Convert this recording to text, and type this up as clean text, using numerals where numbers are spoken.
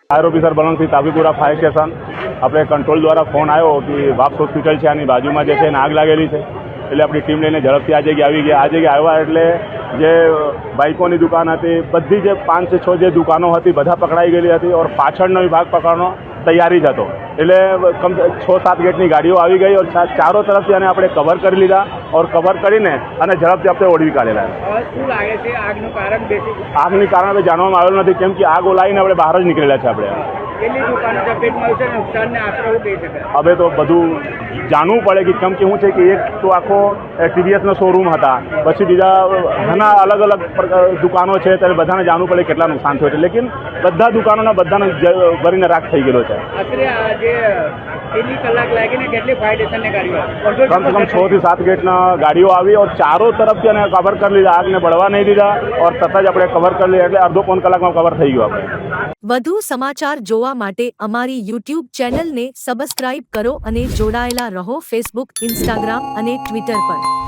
Fire officer Balwantsinh Tabipura fire station આપણે control દ્વારા phone આવ્યો કે વાપ્સ હોસ્પિટલ છે આની બાજુમાં જે છે એને આગ લાગેલી છે એટલે આપણી ટીમ લઈને ઝડપથી આ જગ્યાએ આવી ગયા। આ જગ્યાએ આવ્યા એટલે જે બાઇકોની દુકાન હતી બધી જે 5 से 6 જે દુકાનો હતી બધા પકડાઈ ગયેલી હતી और પાછળનો વિભાગ પકડવાનો તૈયારી જ હતો એટલે 6-7 ગેટની ગાડીઓ આવી ગઈ और ચારો તરફથી આને આપણે કવર કરી લીધા और કવર કરીને અને ઝડપથી આપણે ઓળવી કાઢેલા। શું લાગે છે આગનું કારણ બેસિક આગની કારણ હવે જાણવામાં આવેલું નથી કેમ કે આગ ઓલાવીને આપણે બહાર જ નીકળેલા છે આપણે। કેટલી દુકાનો ચપેટમાં આવશે નુકસાનને આશરો કહી શકાય હવે તો બધું જાણવું પડે કે કેમ કે શું છે કે એક તો આખો ટીવીએસનો શોરૂમ હતા પછી બીજા ઘણા અલગ અલગ દુકાનો છે ત્યારે બધાને જાણવું પડે કેટલા નુકસાન થયું છે લેકિન બધા દુકાનોના બધાને ભરીને રાખ થઈ ગયેલો છે। આશરે જે કેટલી કલાક લાગીને કેટલી ફાયર સ્ટેશનની ગાડીઓ कम से कम 6 થી 7 ગેટના ગાડીઓ આવી और ચારો તરફથી એને કવર કરી લીધા આગને બળવા નહીં દીધા और તરત જ આપણે કવર કરી લીધા એટલે અડધો પોણ કલાકમાં કવર થઈ ગયું આપણે। વધુ સમાચાર જોવા માટે અમારી YouTube ચેનલને સબસ્ક્રાઇબ કરો અને જોડાયેલા રહો ફેસબુક, ઇન્સ્ટાગ્રામ અને ટ્વિટર પર।